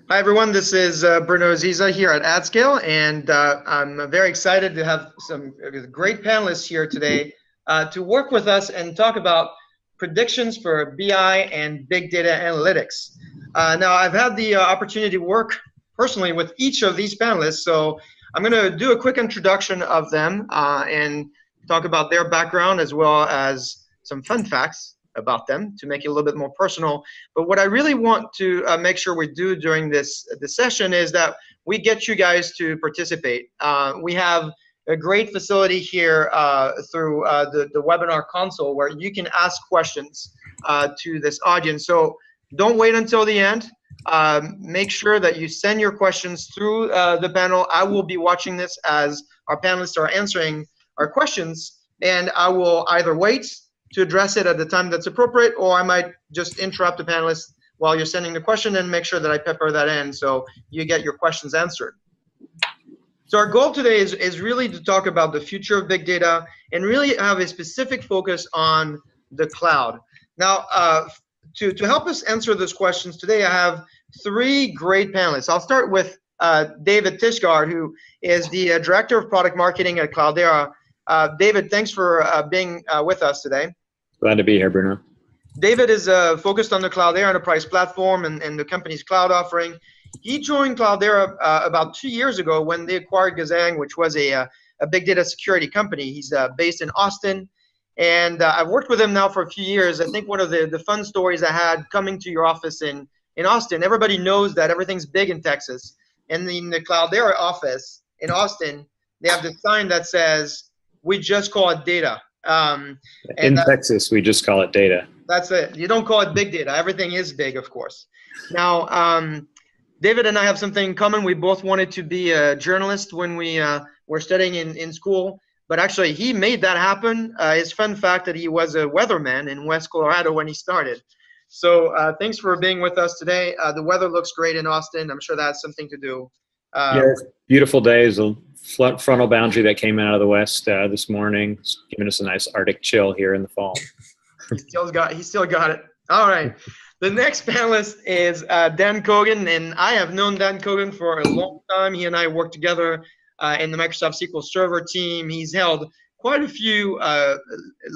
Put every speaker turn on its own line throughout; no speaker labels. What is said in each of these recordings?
Hi, everyone. This is Bruno Ziza here at AdScale, and I'm very excited to have some great panelists here today to work with us and talk about predictions for BI and big data analytics. Now, I've had the opportunity to work personally with each of these panelists, so I'm going to do a quick introduction of them and talk about their background as well as some fun facts about them to make it a little bit more personal. But what I really want to make sure we do during this session is that we get you guys to participate. We have a great facility here through the webinar console where you can ask questions to this audience. So don't wait until the end. Make sure that you send your questions through the panel. I will be watching this as our panelists are answering our questions, and I will either wait to address it at the time that's appropriate, or I might just interrupt the panelists while you're sending the question and make sure that I pepper that in so you get your questions answered. So our goal today is really to talk about the future of big data and really have a specific focus on the cloud. Now, to help us answer those questions today, I have three great panelists. I'll start with David Tishgard, who is the Director of Product Marketing at Cloudera. David, thanks for being with us today.
Glad to be here, Bruno.
David is focused on the Cloudera enterprise platform and the company's cloud offering. He joined Cloudera about 2 years ago when they acquired Gazang, which was a big data security company. He's based in Austin, and I've worked with him now for a few years. I think one of the fun stories I had coming to your office in Austin, everybody knows that everything's big in Texas. And in the Cloudera office in Austin, they have this sign that says, "We just call it data."
In Texas, we just call it data.
That's it. You don't call it big data. Everything is big, of course. Now, David and I have something in common. We both wanted to be a journalist when we were studying in school, but actually he made that happen. His fun fact that he was a weatherman in West Colorado when he started. So thanks for being with us today. The weather looks great in Austin. I'm sure that's something to do.
Yeah, beautiful days. A frontal boundary that came out of the west this morning, it's giving us a nice Arctic chill here in the fall.
He still got it. All right. The next panelist is Dan Kogan, and I have known Dan Kogan for a long time. He and I worked together in the Microsoft SQL Server team. He's held quite a few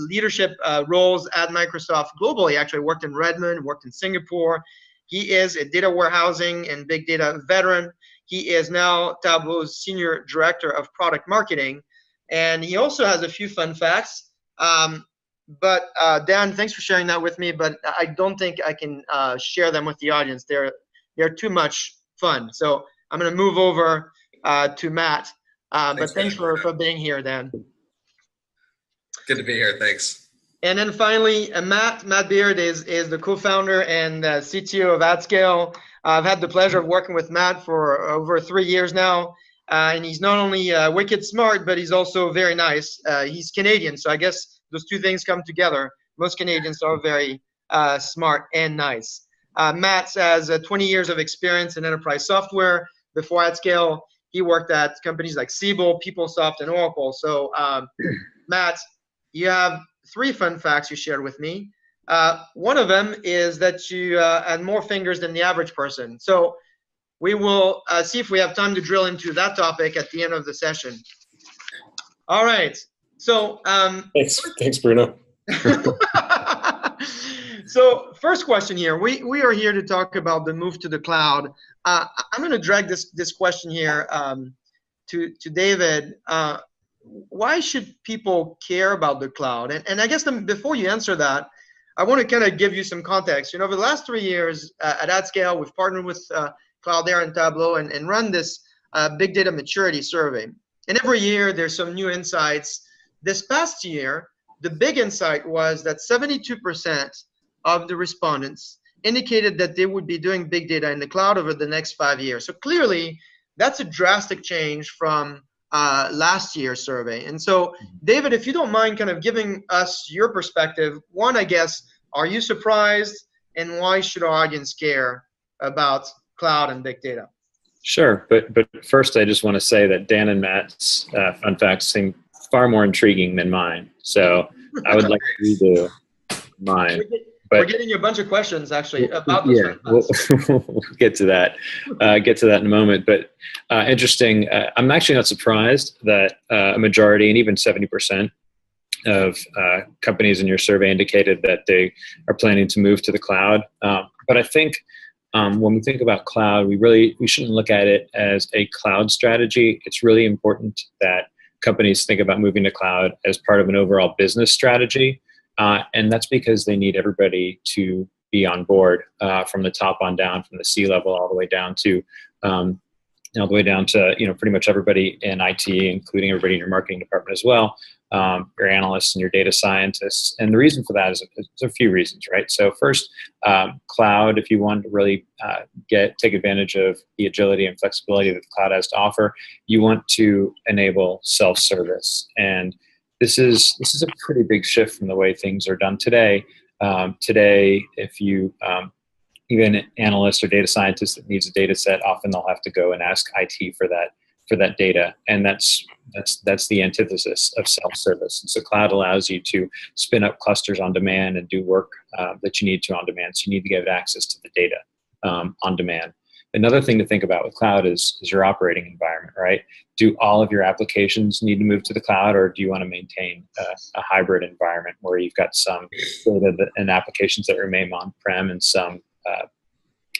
leadership roles at Microsoft globally. Actually worked in Redmond, worked in Singapore. He is a data warehousing and big data veteran. He is now Tableau's Senior Director of Product Marketing, and he also has a few fun facts. But Dan, thanks for sharing that with me, but I don't think I can share them with the audience. They're too much fun. So I'm going to move over to Matt. But thanks for being here, Dan.
Good to be here. Thanks.
And then finally, Matt Beard is the co-founder and CTO of AdScale. I've had the pleasure of working with Matt for over 3 years now. And he's not only wicked smart, but he's also very nice. He's Canadian, so I guess those two things come together. Most Canadians are very smart and nice. Matt has 20 years of experience in enterprise software. Before AdScale, he worked at companies like Siebel, PeopleSoft, and Oracle. So Matt, you have 3 fun facts you shared with me. One of them is that you had more fingers than the average person. So we will see if we have time to drill into that topic at the end of the session. All right. So
thanks, Bruno.
So first question here. We are here to talk about the move to the cloud. I'm going to drag this question here to David. Why should people care about the cloud? And I guess before you answer that, I want to kind of give you some context. You know, over the last 3 years at AdScale, we've partnered with Cloudera and Tableau and run this big data maturity survey. And every year there's some new insights. This past year, the big insight was that 72% of the respondents indicated that they would be doing big data in the cloud over the next 5 years. So clearly, that's a drastic change from last year's survey. And so, David, if you don't mind kind of giving us your perspective, one, I guess, are you surprised, and why should our audience care about cloud and big data?
Sure, but first I just want to say that Dan and Matt's fun facts seem far more intriguing than mine. So I would like to redo mine.
We're getting a bunch of questions actually about this.
Yeah, we'll get to that. Get to that in a moment. But interesting. I'm actually not surprised that a majority and even 70% of companies in your survey indicated that they are planning to move to the cloud. But I think when we think about cloud, we shouldn't look at it as a cloud strategy. It's really important that companies think about moving to cloud as part of an overall business strategy. And that's because they need everybody to be on board from the top on down, from the C-level all the way down to pretty much everybody in IT, including everybody in your marketing department as well, your analysts and your data scientists. And the reason for that is a few reasons, right? So first, cloud, if you want to really take advantage of the agility and flexibility that the cloud has to offer, you want to enable self-service. And this is a pretty big shift from the way things are done today. Today, if you even analyst or data scientist that needs a data set, often they'll have to go and ask IT for that data, and that's the antithesis of self-service. And so cloud allows you to spin up clusters on demand and do work that you need to on demand. So you need to get access to the data on demand. Another thing to think about with cloud is your operating environment, right? Do all of your applications need to move to the cloud, or do you want to maintain a hybrid environment where you've got some data and applications that remain on-prem and some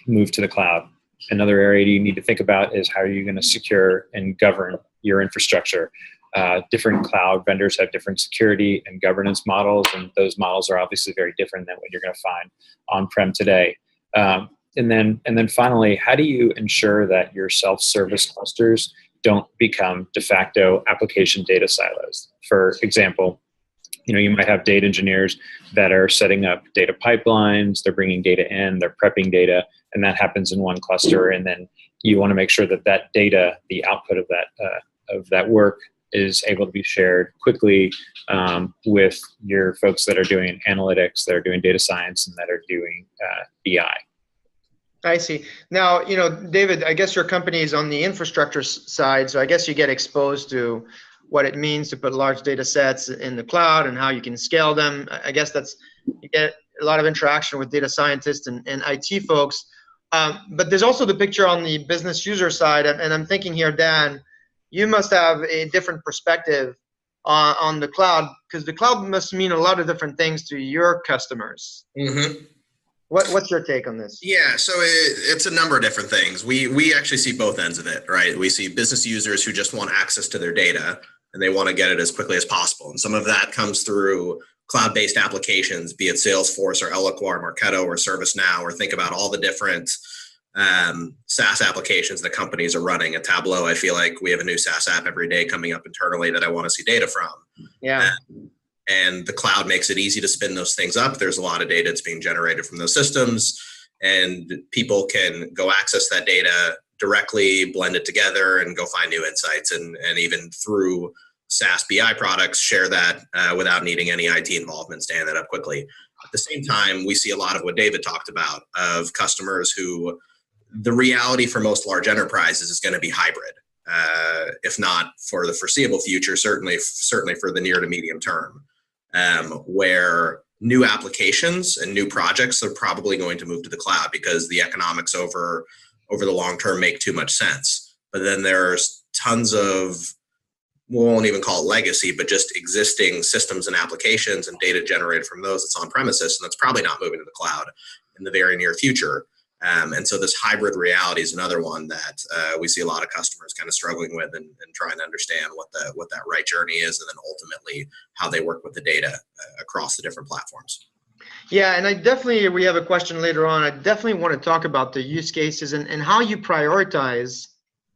move to the cloud? Another area you need to think about is how are you going to secure and govern your infrastructure. Different cloud vendors have different security and governance models, and those models are obviously very different than what you're going to find on-prem today. And then finally, how do you ensure that your self-service clusters don't become de facto application data silos? For example, you might have data engineers that are setting up data pipelines, they're bringing data in, they're prepping data, and that happens in one cluster. And then you want to make sure that that data, the output of that work, is able to be shared quickly with your folks that are doing analytics, that are doing data science, and that are doing BI.
I see. Now, David, I guess your company is on the infrastructure side, so I guess you get exposed to what it means to put large data sets in the cloud and how you can scale them. I guess you get a lot of interaction with data scientists and IT folks. But there's also the picture on the business user side, and I'm thinking here, Dan, you must have a different perspective on the cloud, because the cloud must mean a lot of different things to your customers.
Mm-hmm.
What's your take on this?
Yeah, so it's a number of different things. We actually see both ends of it, right? We see business users who just want access to their data and they want to get it as quickly as possible. And some of that comes through cloud-based applications, be it Salesforce or Eloqua or Marketo or ServiceNow, or think about all the different SaaS applications that companies are running. At Tableau, I feel like we have a new SaaS app every day coming up internally that I want to see data from.
Yeah.
And the cloud makes it easy to spin those things up. There's a lot of data that's being generated from those systems, and people can go access that data directly, blend it together, and go find new insights. And even through SaaS BI products, share that without needing any IT involvement, stand that up quickly. At the same time, we see a lot of what David talked about, of customers who the reality for most large enterprises is going to be hybrid, if not for the foreseeable future, certainly for the near to medium term. Where new applications and new projects are probably going to move to the cloud because the economics over the long term make too much sense. But then there's tons of, we won't even call it legacy, but just existing systems and applications and data generated from those that's on premises, and that's probably not moving to the cloud in the very near future. And so this hybrid reality is another one that we see a lot of customers kind of struggling with and trying to understand what that right journey is, and then ultimately how they work with the data across the different platforms.
Yeah, and we have a question later on. I definitely want to talk about the use cases and how you prioritize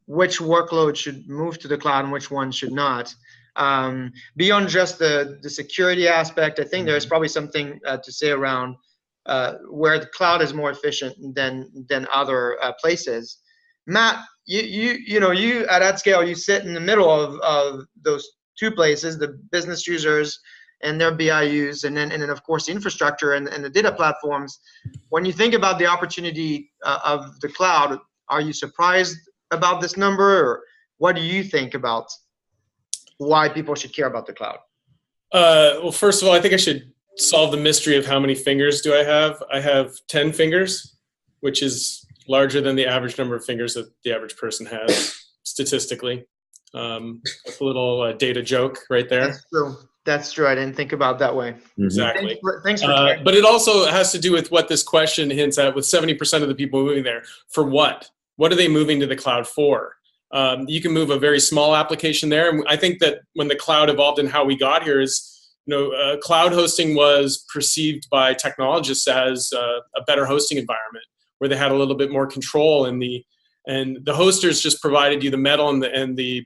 which workload should move to the cloud and which one should not. Beyond just the security aspect, I think there's probably something to say around where the cloud is more efficient than other places. Matt, you at AdScale, you sit in the middle of those two places, the business users and their BIUs, and then of course the infrastructure and the data platforms. When you think about the opportunity of the cloud, are you surprised about this number, or what do you think about why people should care about the cloud?
Well, first of all, I think I should solve the mystery of how many fingers do I have. I have 10 fingers, which is larger than the average number of fingers that the average person has statistically. That's a little data joke right there.
That's true. That's true. I didn't think about that way.
Exactly.
Thanks for trying.
But it also has to do with what this question hints at, with 70% of the people moving there. For what? What are they moving to the cloud for? You can move a very small application there. And I think that when the cloud evolved and how we got here is, cloud hosting was perceived by technologists as a better hosting environment where they had a little bit more control and the hosters just provided you the metal and the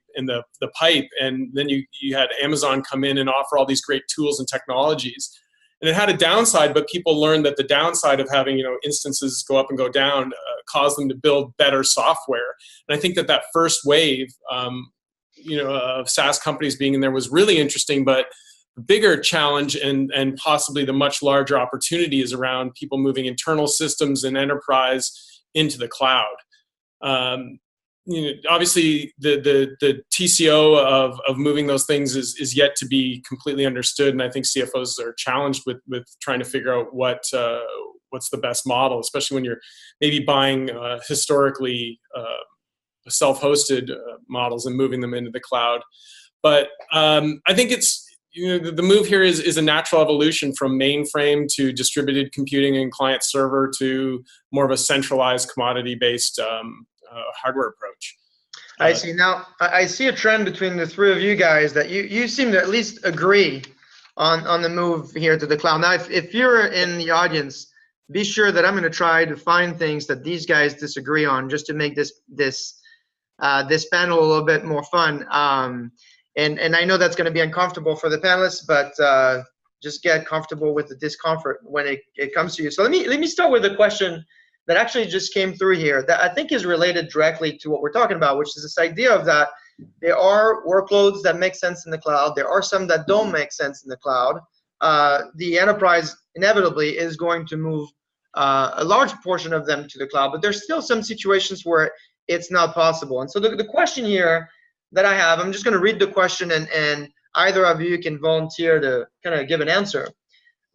pipe, and then you had Amazon come in and offer all these great tools and technologies. And it had a downside, but people learned that the downside of having instances go up and go down caused them to build better software. And I think that first wave, of SaaS companies being in there was really interesting, but the bigger challenge and possibly the much larger opportunity is around people moving internal systems and enterprise into the cloud. Obviously the TCO of moving those things is yet to be completely understood, and I think CFOs are challenged with trying to figure out what's the best model, especially when you're maybe buying historically self-hosted models and moving them into the cloud. But I think it's the move here is a natural evolution from mainframe to distributed computing and client server to more of a centralized commodity-based hardware approach.
I see. Now, I see a trend between the three of you guys that you seem to at least agree on the move here to the cloud. Now, if you're in the audience, be sure that I'm going to try to find things that these guys disagree on just to make this panel a little bit more fun. And I know that's going to be uncomfortable for the panelists, but just get comfortable with the discomfort when it comes to you. So let me start with a question that actually just came through here that I think is related directly to what we're talking about, which is this idea of that there are workloads that make sense in the cloud. There are some that don't make sense in the cloud. The enterprise inevitably is going to move a large portion of them to the cloud, but there's still some situations where it's not possible. And so the question here that I have, I'm just going to read the question and either of you can volunteer to kind of give an answer.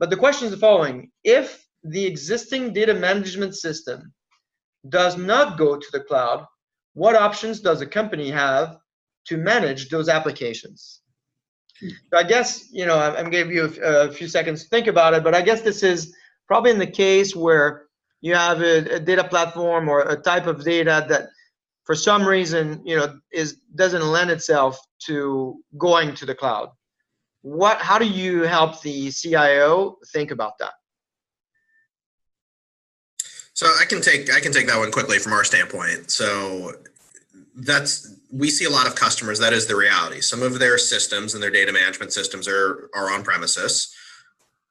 But the question is the following: if the existing data management system does not go to the cloud, what options does a company have to manage those applications? So I guess, I'm giving you a few seconds to think about it, but I guess this is probably in the case where you have a data platform or a type of data that for some reason, doesn't lend itself to going to the cloud. How do you help the CIO think about that?
So I can take that one quickly from our standpoint. So we see a lot of customers, that is the reality. Some of their systems and their data management systems are on premises.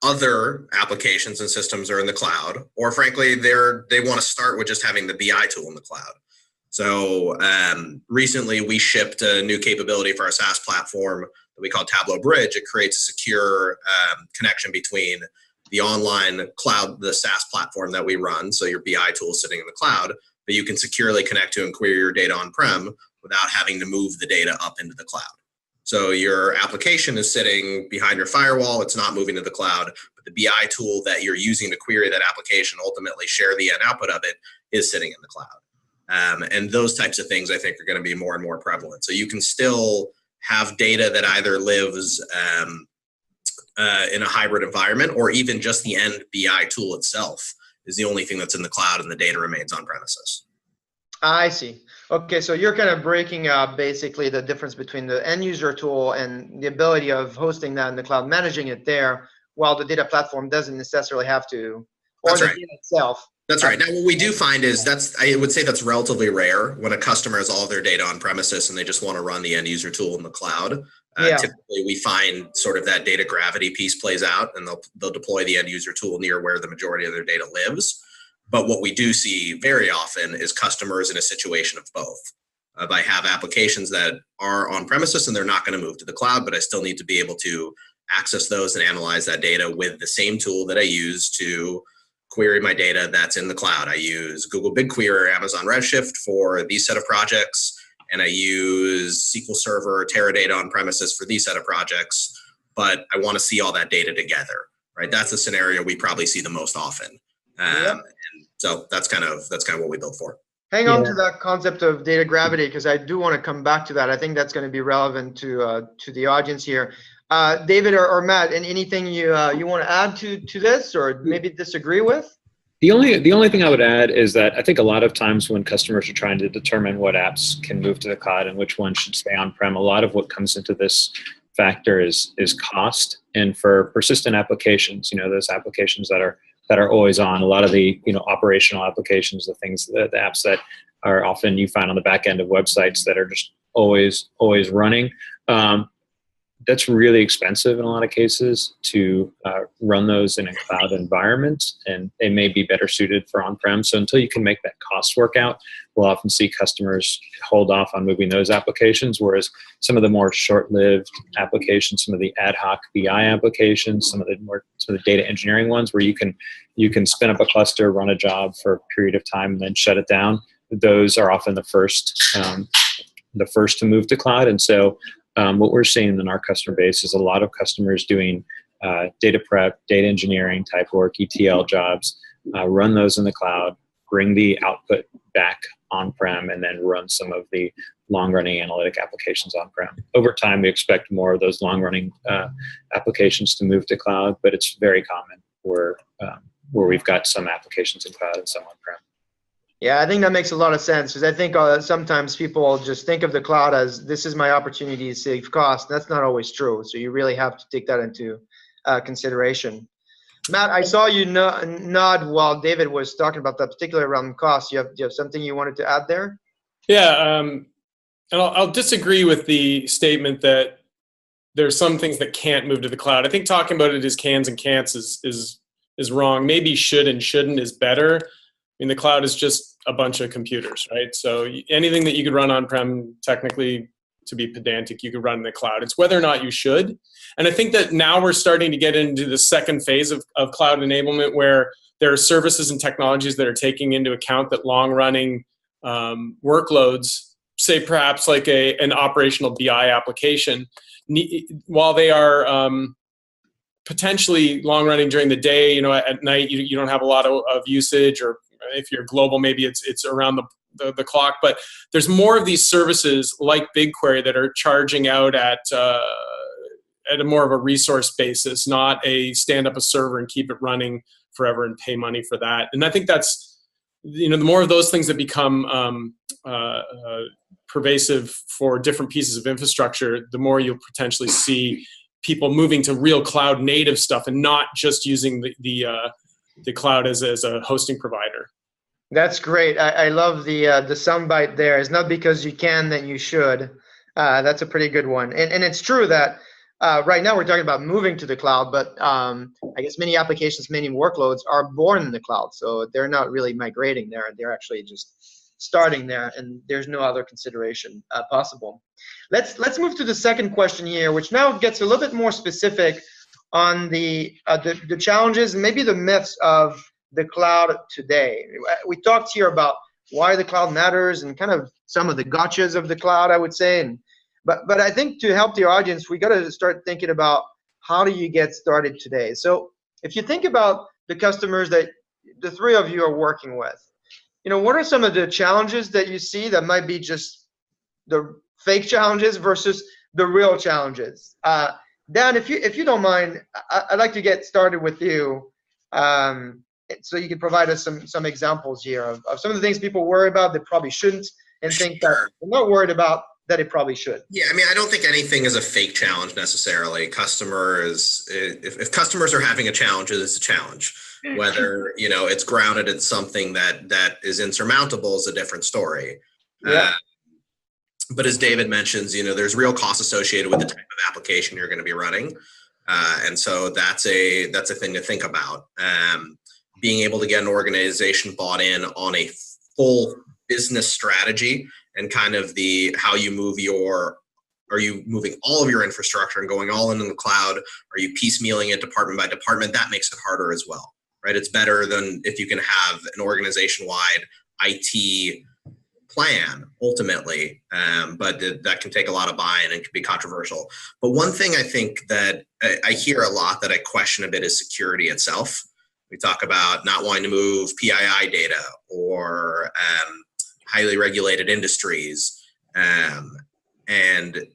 Other applications and systems are in the cloud, or frankly, they want to start with just having the BI tool in the cloud. So recently we shipped a new capability for our SaaS platform that we call Tableau Bridge. It creates a secure connection between the online cloud, the SaaS platform that we run, so your BI tool is sitting in the cloud, but you can securely connect to and query your data on-prem without having to move the data up into the cloud. So your application is sitting behind your firewall, it's not moving to the cloud, but the BI tool that you're using to query that application, ultimately share the end output of it, is sitting in the cloud. And those types of things I think are going to be more and more prevalent. So you can still have data that either lives in a hybrid environment, or even just the end BI tool itself is the only thing that's in the cloud and the data remains on premises.
I see. Okay, so you're kind of breaking up basically the difference between the end user tool and the ability of hosting that in the cloud, managing it there, while the data platform doesn't necessarily have to, or
that's
the
right.
data itself.
That's right. Now, what we do find is I would say that's relatively rare when a customer has all their data on premises and they just want to run the end user tool in the cloud. Typically, we find sort of that data gravity piece plays out, and they'll deploy the end user tool near where the majority of their data lives. But what we do see very often is customers in a situation of both. I have applications that are on premises and they're not going to move to the cloud, but I still need to be able to access those and analyze that data with the same tool that I use to query my data that's in the cloud. I use Google BigQuery or Amazon Redshift for these set of projects, and I use SQL Server or Teradata on premises for these set of projects, but I want to see all that data together. right? That's the scenario we probably see the most often. And so that's kind of what we build for.
Hang on to that concept of data gravity, because I do want to come back to that. I think that's going to be relevant to the audience here. David or Matt, anything you want to add to this, or maybe disagree with?
The only thing I would add is that I think a lot of times when customers are trying to determine what apps can move to the cloud and which ones should stay on-prem, a lot of what comes into this factor is cost. And for persistent applications, those applications that are always on, a lot of the operational applications, the apps that are often you find on the back end of websites that are just always running. That's really expensive in a lot of cases to run those in a cloud environment, and they may be better suited for on-prem. So until you can make that cost work out, we'll often see customers hold off on moving those applications, whereas some of the more short-lived applications, some of the ad hoc BI applications, some of the data engineering ones where you can spin up a cluster, run a job for a period of time, and then shut it down, those are often the first to move to cloud. And so what we're seeing in our customer base is a lot of customers doing data prep, data engineering type work, ETL jobs, run those in the cloud, bring the output back on-prem, and then run some of the long-running analytic applications on-prem. Over time, we expect more of those long-running applications to move to cloud, but it's very common where we've got some applications in cloud and some on-prem.
Yeah, I think that makes a lot of sense, because I think sometimes people just think of the cloud as this is my opportunity to save cost. That's not always true. So you really have to take that into consideration. Matt, I saw you nod while David was talking about that, particularly around cost. Do you have something you wanted to add there?
Yeah, and I'll disagree with the statement that there's some things that can't move to the cloud. I think talking about it as cans and can'ts is wrong. Maybe should and shouldn't is better. I mean, the cloud is just a bunch of computers, right? So anything that you could run on-prem, technically, to be pedantic, you could run in the cloud. It's whether or not you should. And I think that now we're starting to get into the second phase of cloud enablement, where there are services and technologies that are taking into account that long-running workloads, say perhaps like an operational BI application, while they are potentially long-running during the day, at night you don't have a lot of usage, or if you're global, maybe it's around the clock. But there's more of these services like BigQuery that are charging out at a more of a resource basis, not a stand up a server and keep it running forever and pay money for that. And I think that's, the more of those things that become pervasive for different pieces of infrastructure, the more you'll potentially see people moving to real cloud native stuff and not just using the cloud as a hosting provider.
That's great. I love the soundbite there. It's not because you can that you should. That's a pretty good one. And it's true that right now we're talking about moving to the cloud, but I guess many applications, many workloads are born in the cloud. So they're not really migrating there. They're actually just starting there, and there's no other consideration possible. Let's move to the second question here, which now gets a little bit more specific on the challenges and maybe the myths of the cloud today. We talked here about why the cloud matters and kind of some of the gotchas of the cloud, I would say. But I think to help the audience, we got to start thinking about how do you get started today. So if you think about the customers that the three of you are working with, what are some of the challenges that you see that might be just the fake challenges versus the real challenges? Dan, if you don't mind, I'd like to get started with you. So you can provide us some examples here of some of the things people worry about that probably shouldn't, and think that they're not worried about that it probably should.
Yeah, I mean, I don't think anything is a fake challenge necessarily. If customers are having a challenge, it's a challenge. Whether it's grounded in something that is insurmountable is a different story.
Yeah.
But as David mentions, there's real costs associated with the type of application you're going to be running, and so that's a thing to think about. Being able to get an organization bought in on a full business strategy and kind of how you move are you moving all of your infrastructure and going all into the cloud? Are you piecemealing it department by department? That makes it harder as well, right? It's better than if you can have an organization-wide IT plan ultimately, but that can take a lot of buy-in and can be controversial. But one thing I think that I hear a lot that I question a bit is security itself. We talk about not wanting to move PII data or highly regulated industries. And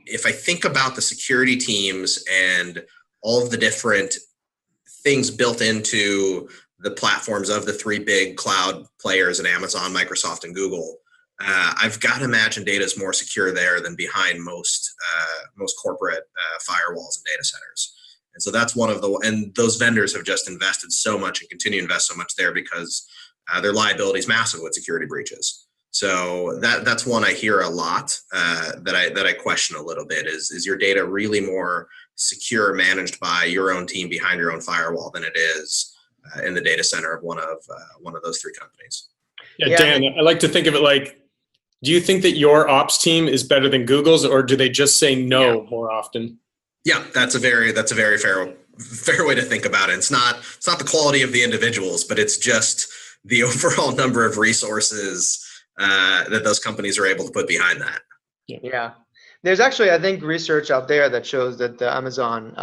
if I think about the security teams and all of the different things built into the platforms of the three big cloud players at Amazon, Microsoft, and Google, I've got to imagine data is more secure there than behind most corporate firewalls and data centers. And so that's and those vendors have just invested so much and continue to invest so much there because their liability is massive with security breaches. So that's one I hear a lot that I question a little bit is your data really more secure, managed by your own team behind your own firewall than it is in the data center of one of those three companies?
Yeah, Dan, I like to think of it like, do you think that your ops team is better than Google's, or do they just say no more often?
Yeah, that's a very fair way to think about it. It's not the quality of the individuals, but it's just the overall number of resources that those companies are able to put behind that.
Yeah. There's actually, I think, research out there that shows that the Amazon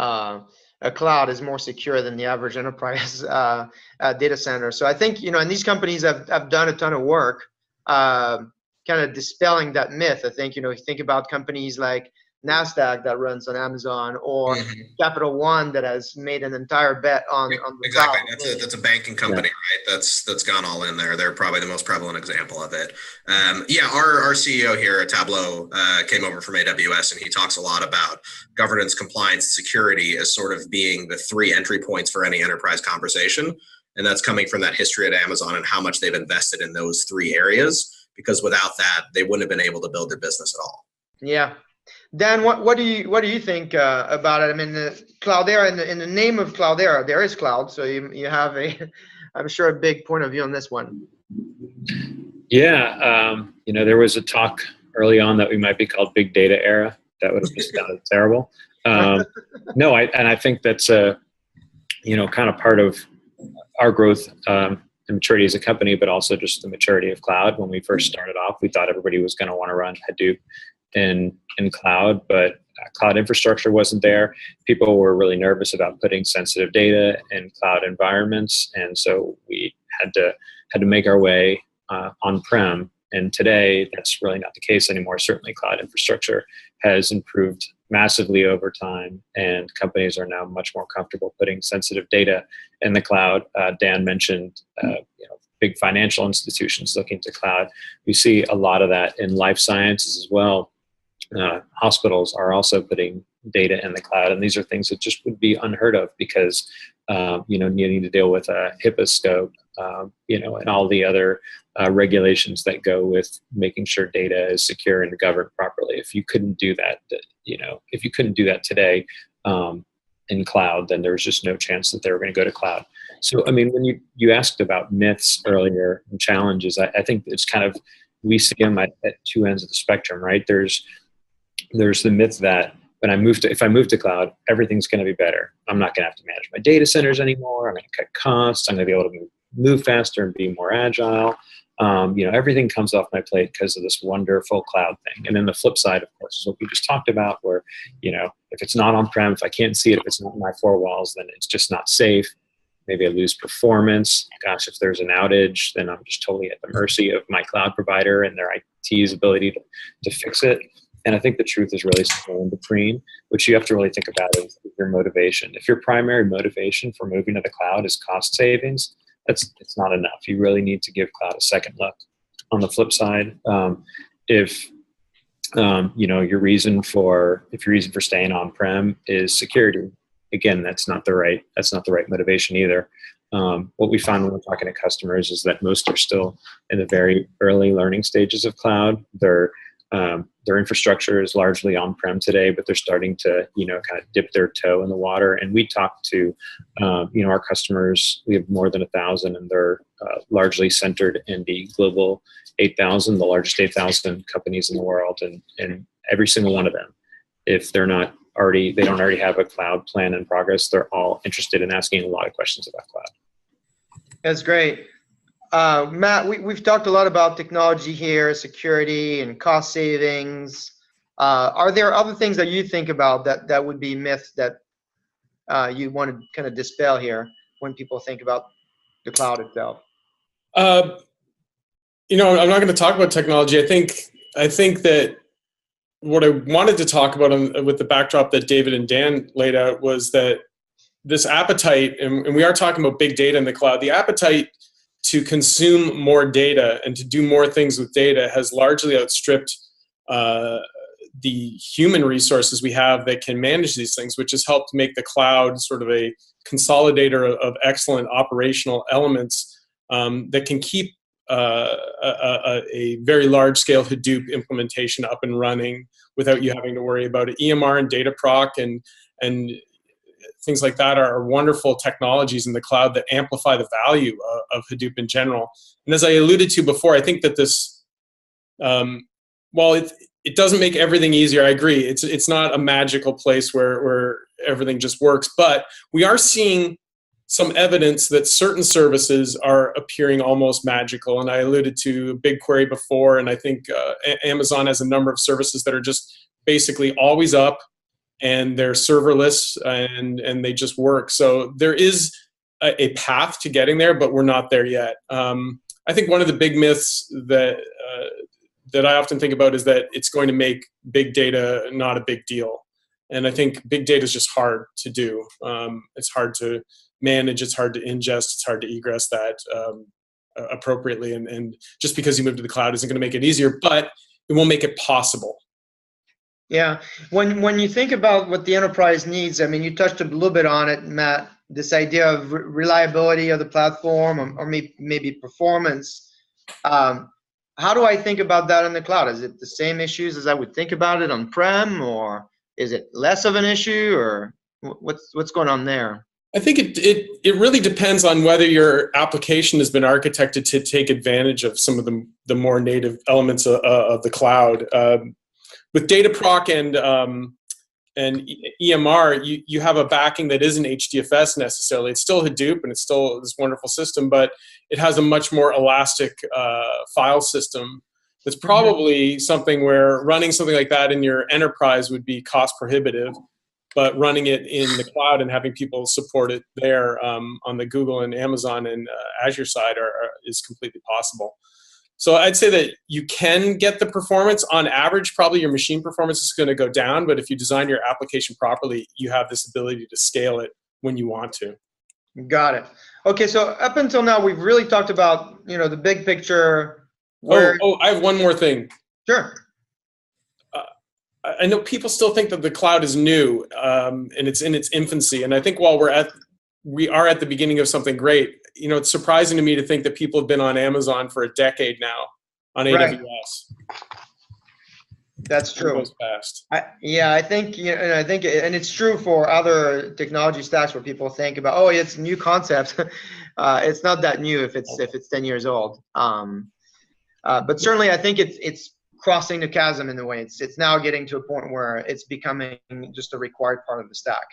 cloud is more secure than the average enterprise data center. So I think, and these companies have done a ton of work kind of dispelling that myth. I think, if you think about companies like NASDAQ that runs on Amazon, or Capital One that has made an entire bet on the
exactly.
cloud.
That's a banking company, right? That's gone all in there. They're probably the most prevalent example of it. Our CEO here at Tableau came over from AWS, and he talks a lot about governance, compliance, security as sort of being the three entry points for any enterprise conversation. And that's coming from that history at Amazon and how much they've invested in those three areas, because without that, they wouldn't have been able to build their business at all.
Yeah. Dan, what do you think about it? I mean, the Cloudera, in the name of Cloudera, there is cloud, so you have I'm sure, a big point of view on this one.
Yeah, there was a talk early on that we might be called Big Data Era. That would have just sounded terrible. I think that's kind of part of our growth and maturity as a company, but also just the maturity of cloud. When we first started off, we thought everybody was going to want to run Hadoop in cloud, but cloud infrastructure wasn't there. People were really nervous about putting sensitive data in cloud environments, and so we had to make our way on-prem. And today, that's really not the case anymore. Certainly, cloud infrastructure has improved massively over time, and companies are now much more comfortable putting sensitive data in the cloud. Dan mentioned, big financial institutions looking to cloud. We see a lot of that in life sciences as well. Hospitals are also putting data in the cloud, and these are things that just would be unheard of because you need to deal with a HIPAA scope, and all the other regulations that go with making sure data is secure and governed properly. If you couldn't do that, today in cloud, then there's just no chance that they were going to go to cloud. So, I mean, when you asked about myths earlier and challenges, I think it's kind of, we see them at two ends of the spectrum, right? There's the myth that if I move to cloud, everything's going to be better. I'm not going to have to manage my data centers anymore. I'm going to cut costs. I'm going to be able to move faster and be more agile. Everything comes off my plate because of this wonderful cloud thing. And then the flip side, of course, is what we just talked about, where, if it's not on-prem, if I can't see it, if it's not in my four walls, then it's just not safe. Maybe I lose performance. Gosh, if there's an outage, then I'm just totally at the mercy of my cloud provider and their IT's ability to fix it. And I think the truth is really somewhere in between. What you have to really think about is your motivation. If your primary motivation for moving to the cloud is cost savings, it's not enough. You really need to give cloud a second look. On the flip side, if your reason for staying on-prem is security, again, that's not the right motivation either. What we found when we're talking to customers is that most are still in the very early learning stages of cloud. Their infrastructure is largely on-prem today, but they're starting to, kind of dip their toe in the water. And we talk to, our customers. We have more than 1,000, and they're largely centered in the global 8,000, the largest 8,000 companies in the world. And every single one of them, if they don't already have a cloud plan in progress, they're all interested in asking a lot of questions about cloud.
That's great. Matt, we've talked a lot about technology here, security and cost savings. Are there other things that you think about that would be myths that you want to kind of dispel here when people think about the cloud itself?
I'm not going to talk about technology. I think that what I wanted to talk about with the backdrop that David and Dan laid out was that this appetite, and we are talking about big data in the cloud, the appetite to consume more data and to do more things with data has largely outstripped the human resources we have that can manage these things, which has helped make the cloud sort of a consolidator of excellent operational elements that can keep a very large-scale Hadoop implementation up and running without you having to worry about it. EMR and data proc and things like that are wonderful technologies in the cloud that amplify the value of Hadoop in general. And as I alluded to before, I think that this, while it doesn't make everything easier, I agree. It's not a magical place where everything just works, but we are seeing some evidence that certain services are appearing almost magical. And I alluded to BigQuery before, and I think Amazon has a number of services that are just basically always up, and they're serverless, and they just work. So there is a path to getting there, but we're not there yet. I think one of the big myths that I often think about is that it's going to make big data not a big deal. And I think big data is just hard to do. It's hard to manage, it's hard to ingest, it's hard to egress that appropriately. And just because you move to the cloud isn't going to make it easier, but it won't make it possible.
Yeah, when you think about what the enterprise needs, I mean, you touched a little bit on it, Matt, this idea of reliability of the platform or maybe performance. How do I think about that in the cloud? Is it the same issues as I would think about it on-prem, or is it less of an issue, or what's going on there?
I think it really depends on whether your application has been architected to take advantage of some of the more native elements of the cloud. With data proc and EMR, you have a backing that isn't HDFS necessarily. It's still Hadoop, and it's still this wonderful system, but it has a much more elastic file system. That's probably something where running something like that in your enterprise would be cost prohibitive, but running it in the cloud and having people support it there on the Google and Amazon and Azure side is completely possible. So I'd say that you can get the performance. On average, probably your machine performance is going to go down, but if you design your application properly, you have this ability to scale it when you want to.
Got it. Okay, so up until now, we've really talked about, the big picture.
I have one more thing.
Sure.
I know people still think that the cloud is new and it's in its infancy. And I think while we are at the beginning of something great, it's surprising to me to think that people have been on Amazon for a decade now on AWS.
Right. That's true.
It goes fast.
I think, and it's true for other technology stacks where people think about, it's a new concept. It's not that new if it's 10 years old. But certainly, I think it's crossing the chasm in a way. It's now getting to a point where it's becoming just a required part of the stack.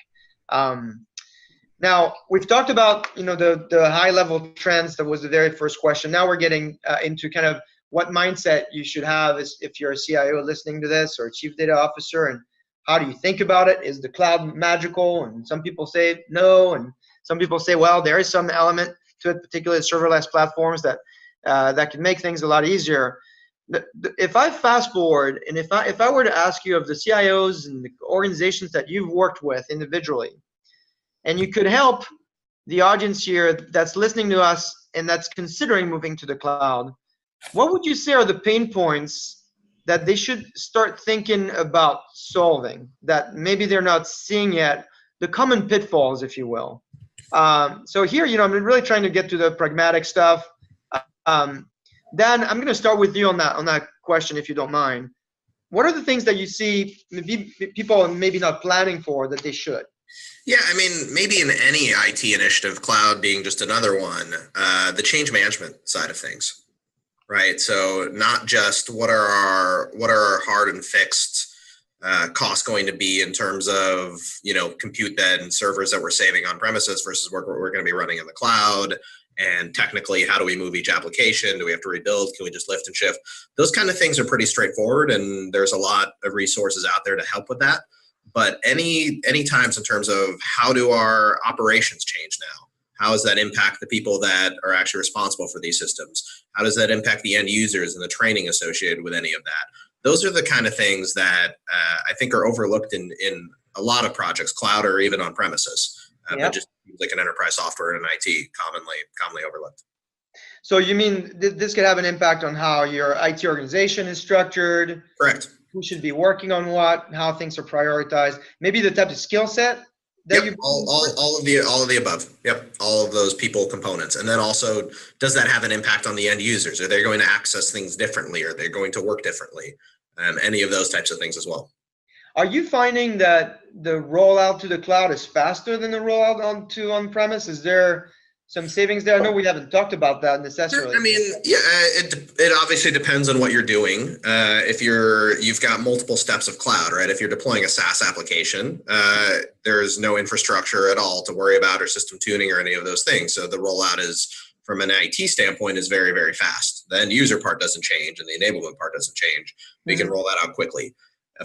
Now, we've talked about the high level trends. That was the very first question. Now we're getting into kind of what mindset you should have if you're a CIO listening to this, or a chief data officer, and how do you think about it? Is the cloud magical? And some people say no, and some people say, well, there is some element to it, particularly serverless platforms that can make things a lot easier. If I fast forward, and if I were to ask you of the CIOs and the organizations that you've worked with individually, and you could help the audience here that's listening to us and that's considering moving to the cloud, what would you say are the pain points that they should start thinking about solving that maybe they're not seeing yet, the common pitfalls, if you will? So here, I'm really trying to get to the pragmatic stuff. Dan, I'm going to start with you on that question, if you don't mind. What are the things that you see people maybe not planning for that they should?
Yeah, I mean, maybe in any IT initiative, cloud being just another one, the change management side of things, right? So not just what are our hard and fixed cost going to be in terms of, compute that and servers that we're saving on premises versus what we're going to be running in the cloud? And technically, how do we move each application? Do we have to rebuild? Can we just lift and shift? Those kind of things are pretty straightforward, and there's a lot of resources out there to help with that. But any times in terms of how do our operations change now? How does that impact the people that are actually responsible for these systems? How does that impact the end users and the training associated with any of that? Those are the kind of things that I think are overlooked in a lot of projects, cloud or even on premises. But just like an enterprise software and IT commonly overlooked.
So you mean this could have an impact on how your IT organization is structured?
Correct.
Who should be working on what? How things are prioritized? Maybe the type of skill set that
Yep, all of the above. Yep, all of those people components. And then also, does that have an impact on the end users? Are they going to access things differently? Are they going to work differently? Any of those types of things as well.
Are you finding that the rollout to the cloud is faster than the rollout on-premise? Is there some savings there? I know we haven't talked about that necessarily.
I mean, yeah, it obviously depends on what you're doing. If you've got multiple steps of cloud, right? If you're deploying a SaaS application, there's no infrastructure at all to worry about or system tuning or any of those things. So the rollout is, from an IT standpoint, is very, very fast. The end user part doesn't change and the enablement part doesn't change. We can roll that out quickly.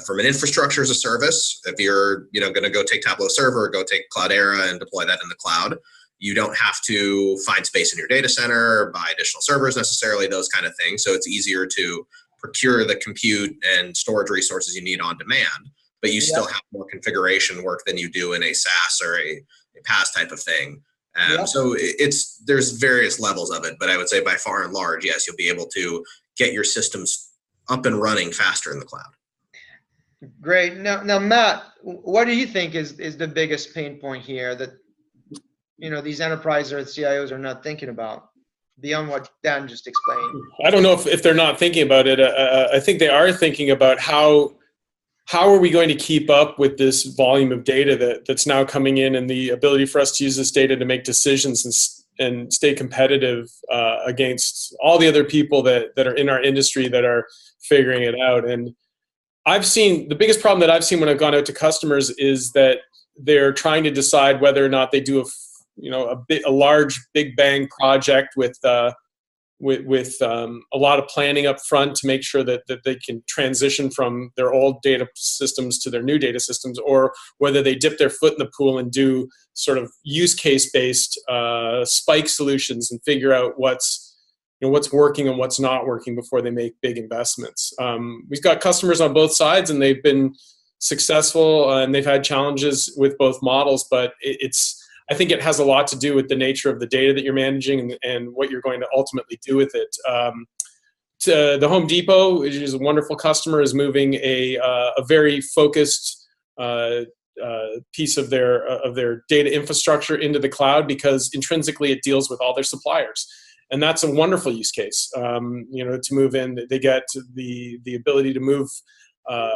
From an infrastructure as a service, if you're going to go take Tableau Server, go take Cloudera and deploy that in the cloud, you don't have to find space in your data center, buy additional servers necessarily, those kind of things. So it's easier to procure the compute and storage resources you need on demand, but you still have more configuration work than you do in a SaaS or a PaaS type of thing. So there's various levels of it, but I would say by far and large, yes, you'll be able to get your systems up and running faster in the cloud.
Great. Now, Matt, what do you think is the biggest pain point here that these enterprises or CIOs are not thinking about beyond what Dan just explained?
I don't know if they're not thinking about it. I think they are thinking about how are we going to keep up with this volume of data that's now coming in, and the ability for us to use this data to make decisions and stay competitive against all the other people that are in our industry that are figuring it out. And I've seen the biggest problem that I've seen when I've gone out to customers is that they're trying to decide whether or not they do a large big bang project with a lot of planning up front to make sure that they can transition from their old data systems to their new data systems, or whether they dip their foot in the pool and do sort of use case based spike solutions and figure out what's working and what's not working before they make big investments. We've got customers on both sides, and they've been successful, and they've had challenges with both models, but I think it has a lot to do with the nature of the data that you're managing and what you're going to ultimately do with it. The Home Depot, which is a wonderful customer, is moving a very focused piece of their data infrastructure into the cloud because intrinsically it deals with all their suppliers. And that's a wonderful use case. To move in, they get the ability to move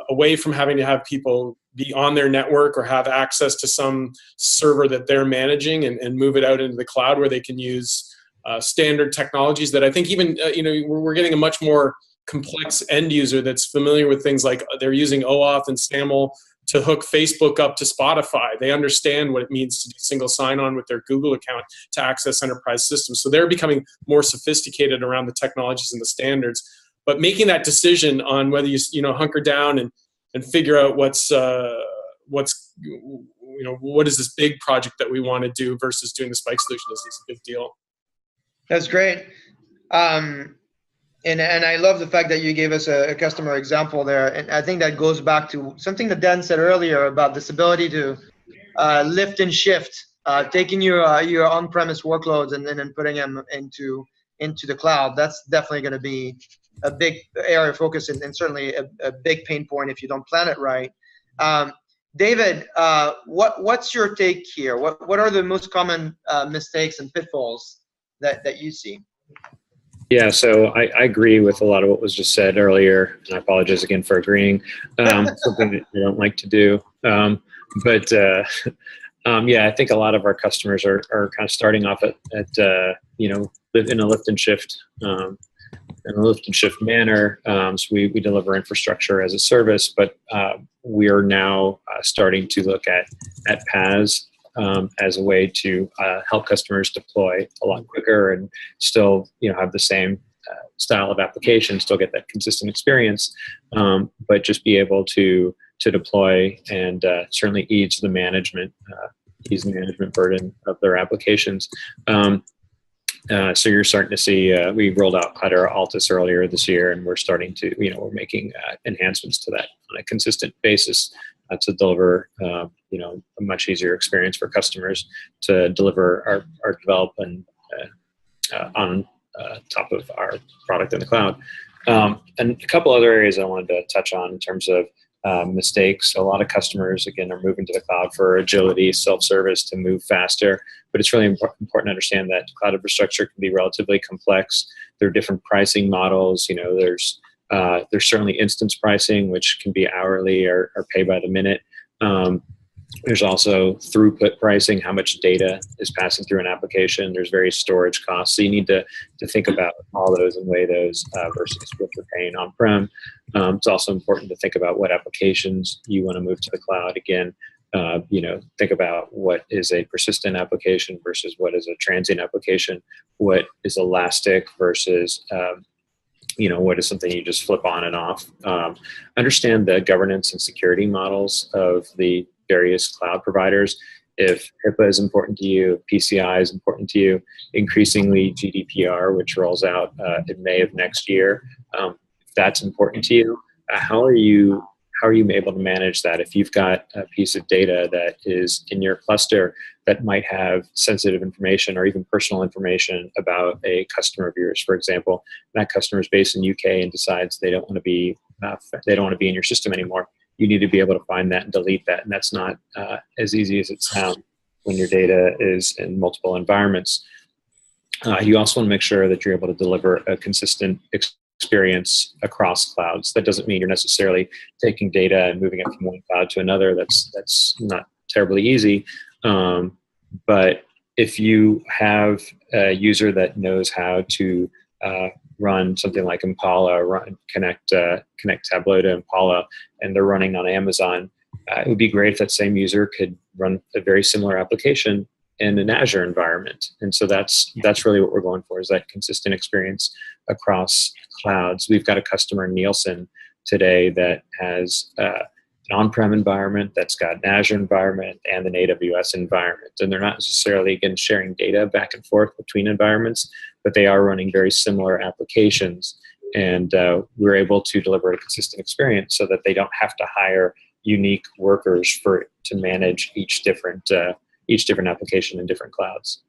away from having to have people be on their network or have access to some server that they're managing, and move it out into the cloud where they can use standard technologies that I think even, we're getting a much more complex end user that's familiar with things like they're using OAuth and SAML to hook Facebook up to Spotify. They understand what it means to do single sign-on with their Google account to access enterprise systems. So they're becoming more sophisticated around the technologies and the standards. But making that decision on whether you hunker down and figure out what is this big project that we want to do versus doing the spike solution is a big deal.
That's great. And I love the fact that you gave us a customer example there. And I think that goes back to something that Dan said earlier about this ability to lift and shift, taking your on-premise workloads and then putting them into the cloud. That's definitely going to be a big area of focus and certainly a big pain point if you don't plan it right. David, what's your take here? What are the most common mistakes and pitfalls that you see?
Yeah, so I agree with a lot of what was just said earlier, and I apologize again for agreeing. Something that I don't like to do. Yeah, I think a lot of our customers are kind of starting off at in a lift and shift in a lift and shift manner. So we deliver infrastructure as a service, but we are now starting to look at PaaS as a way to help customers deploy a lot quicker and still, have the same style of application, still get that consistent experience, but just be able to deploy and certainly ease the management burden of their applications. So you're starting to see, we rolled out Cloudera Altus earlier this year, and we're starting to, we're making enhancements to that on a consistent basis to deliver, a much easier experience for customers to deliver our development on top of our product in the cloud. And a couple other areas I wanted to touch on in terms of mistakes. A lot of customers, again, are moving to the cloud for agility, self-service, to move faster. But it's really important to understand that cloud infrastructure can be relatively complex. There are different pricing models. There's certainly instance pricing, which can be hourly or pay by the minute. There's also throughput pricing, how much data is passing through an application. There's various storage costs. So you need to think about all those and weigh those versus what you're paying on-prem. It's also important to think about what applications you want to move to the cloud. Again, think about what is a persistent application versus what is a transient application. What is elastic versus what is something you just flip on and off. Understand the governance and security models of the various cloud providers. If HIPAA is important to you, PCI is important to you, increasingly GDPR, which rolls out in May of next year, if that's important to you, how are you able to manage that? If you've got a piece of data that is in your cluster that might have sensitive information or even personal information about a customer of yours, for example, that customer is based in UK and decides they don't want to be in your system anymore. You need to be able to find that and delete that, and that's not as easy as it sounds when your data is in multiple environments. You also want to make sure that you're able to deliver a consistent experience across clouds. That doesn't mean you're necessarily taking data and moving it from one cloud to another. That's not terribly easy. But if you have a user that knows how to run something like Impala, connect Tableau to Impala, and they're running on Amazon, it would be great if that same user could run a very similar application in an Azure environment. And so that's really what we're going for, is that consistent experience across clouds. We've got a customer, Nielsen, today that has an on-prem environment, that's got an Azure environment, and an AWS environment. And they're not necessarily, again, sharing data back and forth between environments, but they are running very similar applications. And we're able to deliver a consistent experience so that they don't have to hire unique workers to manage each different application in different clouds.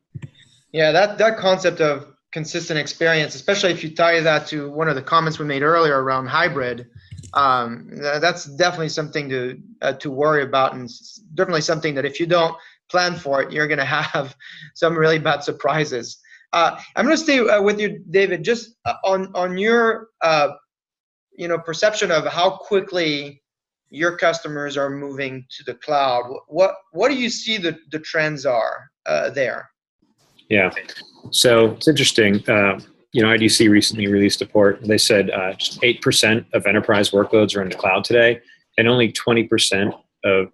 Yeah, that concept of consistent experience, especially if you tie that to one of the comments we made earlier around hybrid, that's definitely something to worry about, and definitely something that if you don't plan for it, you're going to have some really bad surprises. I'm going to stay with you, David, just on your perception of how quickly your customers are moving to the cloud. What do you see the trends are there?
Yeah, so it's interesting. IDC recently released a report. They said just 8% of enterprise workloads are in the cloud today, and only 12% of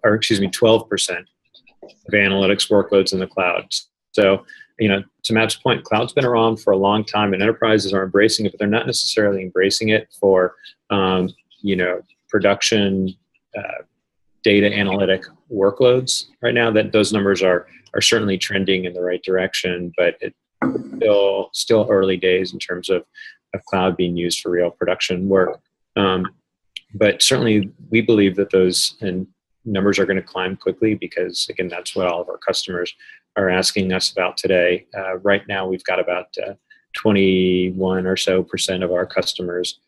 analytics workloads in the cloud. So, to Matt's point, cloud's been around for a long time, and enterprises are embracing it, but they're not necessarily embracing it for, production data analytic workloads right now. That those numbers are certainly trending in the right direction, but it's still early days in terms of cloud being used for real production work. But certainly we believe that those numbers are going to climb quickly, because again, that's what all of our customers are asking us about today. Right now, we've got about 21% or so of our customers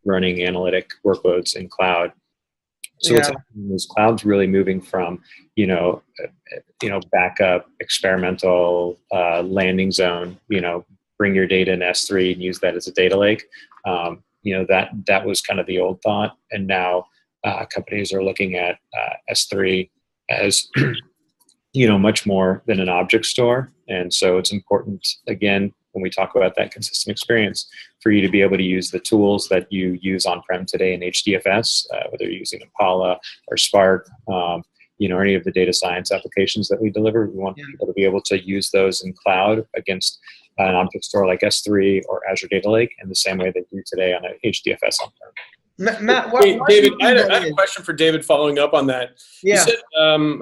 running analytic workloads in cloud. So what's happening is cloud's really moving from, backup, experimental, landing zone, bring your data in S3 and use that as a data lake. That was kind of the old thought. And now companies are looking at S3 as, much more than an object store. And so it's important, again, when we talk about that consistent experience, for you to be able to use the tools that you use on-prem today in HDFS, whether you're using Impala or Spark, any of the data science applications that we deliver. We want people to be able to use those in cloud against an object store like S3 or Azure Data Lake in the same way they do today on a HDFS on-prem.
Matt,
David, I had a question for David following up on that.
Yeah.
You said,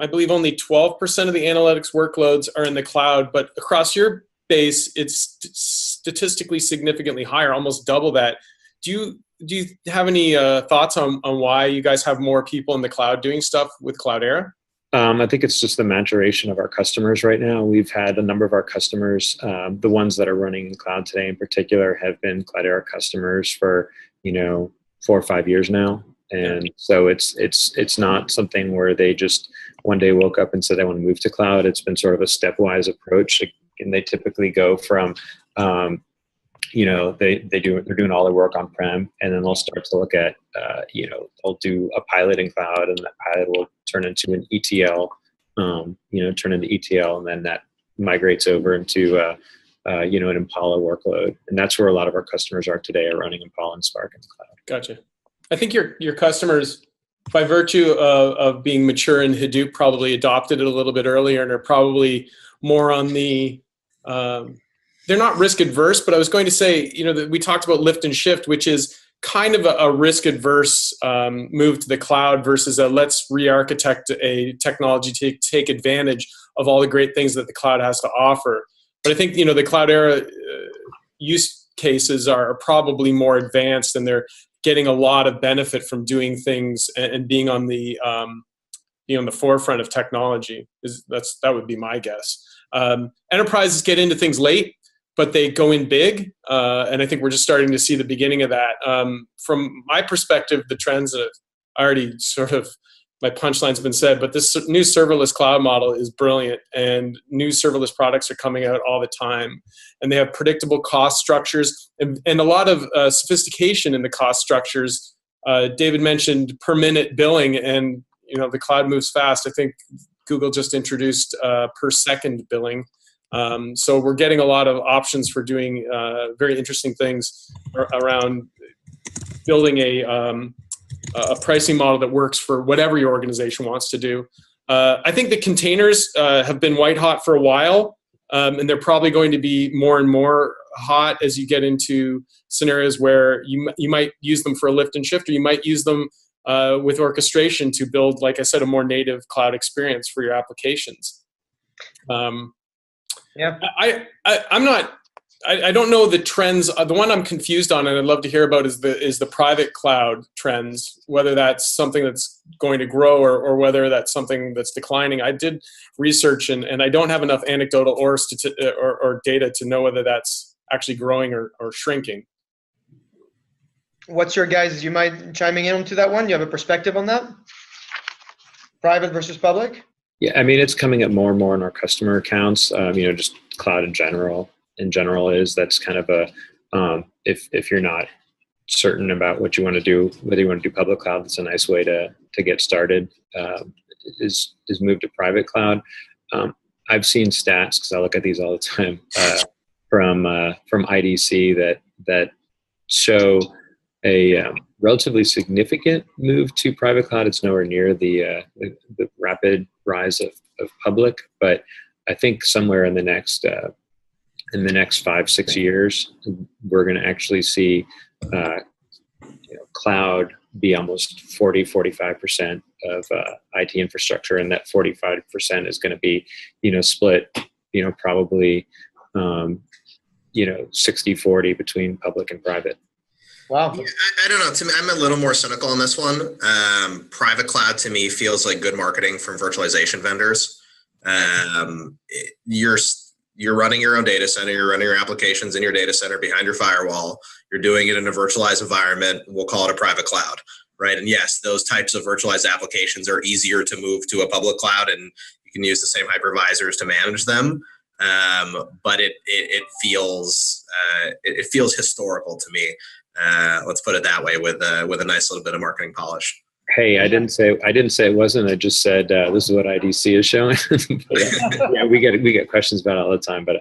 I believe only 12% of the analytics workloads are in the cloud, but across your base, it's statistically significantly higher, almost double that. Do you have any thoughts on why you guys have more people in the cloud doing stuff with Cloudera?
I think it's just the maturation of our customers right now. We've had a number of our customers, the ones that are running in cloud today in particular, have been Cloudera customers for 4 or 5 years now, and so it's not something where they just one day woke up and said they want to move to cloud. It's been sort of a stepwise approach, and they typically go from they're doing all their work on prem, and then they'll start to look at they'll do a pilot in cloud, and that pilot will turn into an ETL, and then that migrates over into an Impala workload, and that's where a lot of our customers are today, are running Impala and Spark in the cloud.
Gotcha. I think your customers, by virtue of being mature in Hadoop, probably adopted it a little bit earlier, and are probably more on the they're not risk adverse, but I was going to say, that we talked about lift and shift, which is kind of a risk adverse move to the cloud versus a let's re-architect a technology to take advantage of all the great things that the cloud has to offer. But I think, the Cloudera use cases are probably more advanced, and they're getting a lot of benefit from doing things and being on the on the forefront of technology. That would be my guess. Enterprises get into things late, but they go in big, and I think we're just starting to see the beginning of that. From my perspective, the trends that I already sort of, my punchline's been said, but this new serverless cloud model is brilliant, and new serverless products are coming out all the time, and they have predictable cost structures and a lot of sophistication in the cost structures. David mentioned per minute billing, and the cloud moves fast. I think Google just introduced per second billing. So we're getting a lot of options for doing very interesting things around building a pricing model that works for whatever your organization wants to do. I think the containers have been white hot for a while, and they're probably going to be more and more hot as you get into scenarios where you might use them for a lift and shift, or you might use them with orchestration to build, like I said, a more native cloud experience for your applications. I don't know the trends. The one I'm confused on, and I'd love to hear about, is the private cloud trends, whether that's something that's going to grow or whether that's something that's declining. I did research, and I don't have enough anecdotal or data to know whether that's actually growing or shrinking.
What's your guys', you mind chiming in onto that one? You have a perspective on that? Private versus public?
Yeah, I mean, it's coming up more and more in our customer accounts. Just cloud in general that's kind of a, if you're not certain about what you want to do, whether you want to do public cloud, that's a nice way to get started, is move to private cloud. I've seen stats, because I look at these all the time, from IDC that show a relatively significant move to private cloud. It's nowhere near the rapid rise of public, but I think somewhere in the next 5-6 years, we're going to actually see cloud be almost 40-45% of IT infrastructure, and that 45% is going to be split probably 60-40 between public and private.
Wow.
Yeah, I don't know. To me, I'm a little more cynical on this one. Private cloud to me feels like good marketing from virtualization vendors. You're running your own data center. You're running your applications in your data center behind your firewall. You're doing it in a virtualized environment. We'll call it a private cloud, right? And yes, those types of virtualized applications are easier to move to a public cloud, and you can use the same hypervisors to manage them. But it feels historical to me. Let's put it that way, with a nice little bit of marketing polish.
Hey, I didn't say it wasn't. I just said this is what IDC is showing. But, yeah, we get questions about it all the time. But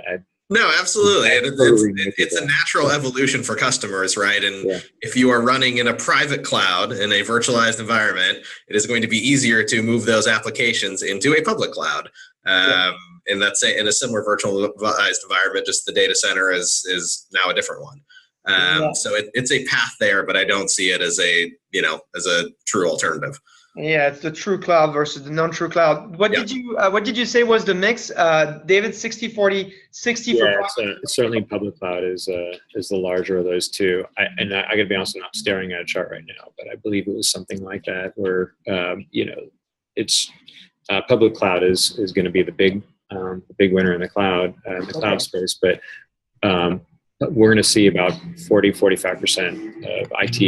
No, absolutely. And
Totally
it's a natural evolution for customers, right? And
Yeah.
if you are running in a private cloud in a virtualized environment, it is going to be easier to move those applications into a public cloud. And that's in a similar virtualized environment, just the data center is now a different one. So it's a path there, but I don't see it as as a true alternative.
Yeah, it's the true cloud versus the non-true cloud. What did you say was the mix, David? 60-40, 60 for private?
It's certainly public cloud is the larger of those two. I got to be honest, I'm not staring at a chart right now, but I believe it was something like that, where it's public cloud is going to be the big winner in the cloud cloud space, but we're going to see about 40-45% of IT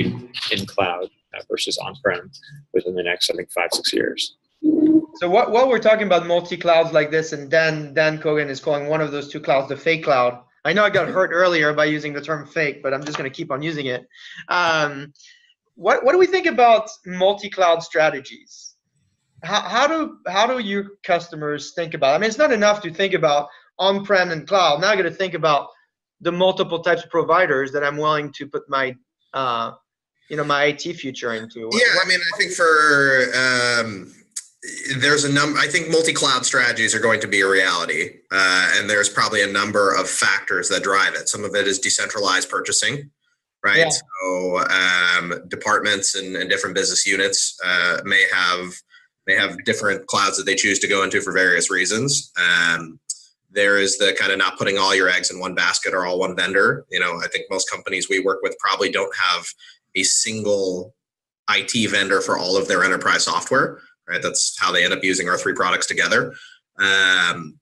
in cloud versus on-prem within the next, I think, 5-6 years.
So while we're talking about multi-clouds like this, and Dan Kogan is calling one of those two clouds the fake cloud. I know I got hurt earlier by using the term fake, but I'm just going to keep on using it. What do we think about multi-cloud strategies? How do your customers think about it? I mean, it's not enough to think about on-prem and cloud. Now I got to think about the multiple types of providers that I'm willing to put my my IT future into.
I mean, I think there's a number. I think multi-cloud strategies are going to be a reality, and there's probably a number of factors that drive it. Some of it is decentralized purchasing, right? Yeah. So departments and different business units may have different clouds that they choose to go into for various reasons. There is the kind of not putting all your eggs in one basket or all one vendor. I think most companies we work with probably don't have a single IT vendor for all of their enterprise software, right? That's how they end up using our 3 products together. And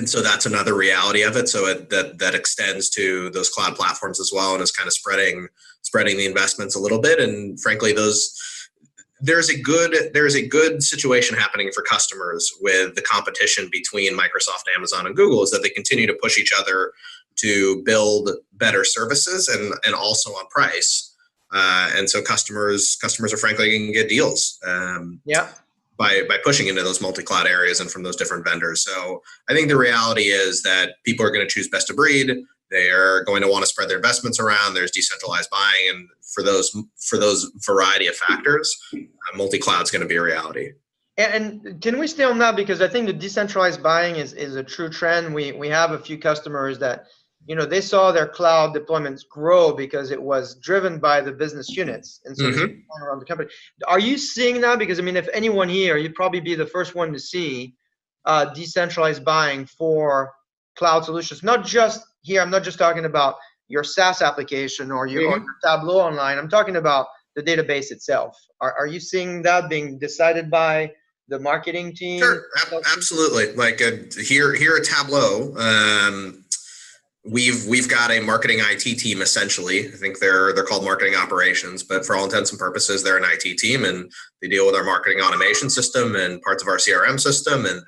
so that's another reality of it. So that extends to those cloud platforms as well, and is kind of spreading the investments a little bit. And frankly, there's a good situation happening for customers with the competition between Microsoft, Amazon, and Google, is that they continue to push each other to build better services and also on price. And so customers are frankly going to get deals by pushing into those multi-cloud areas and from those different vendors. So I think the reality is that people are going to choose best of breed. They are going to want to spread their investments around. There's decentralized buying, and for those variety of factors, multi-cloud is going to be a reality.
And can we stay on that, because I think the decentralized buying is a true trend. We have a few customers that they saw their cloud deployments grow because it was driven by the business units, and so around the company. Are you seeing that? Because I mean, if anyone here, you'd probably be the first one to see decentralized buying for cloud solutions. Not just here. I'm not just talking about your SaaS application or your Tableau online. I'm talking about the database itself. Are you seeing that being decided by the marketing team?
Sure, absolutely. Like here at Tableau. We've got a marketing IT team, essentially. I think they're called marketing operations, but for all intents and purposes, they're an IT team, and they deal with our marketing automation system and parts of our CRM system, and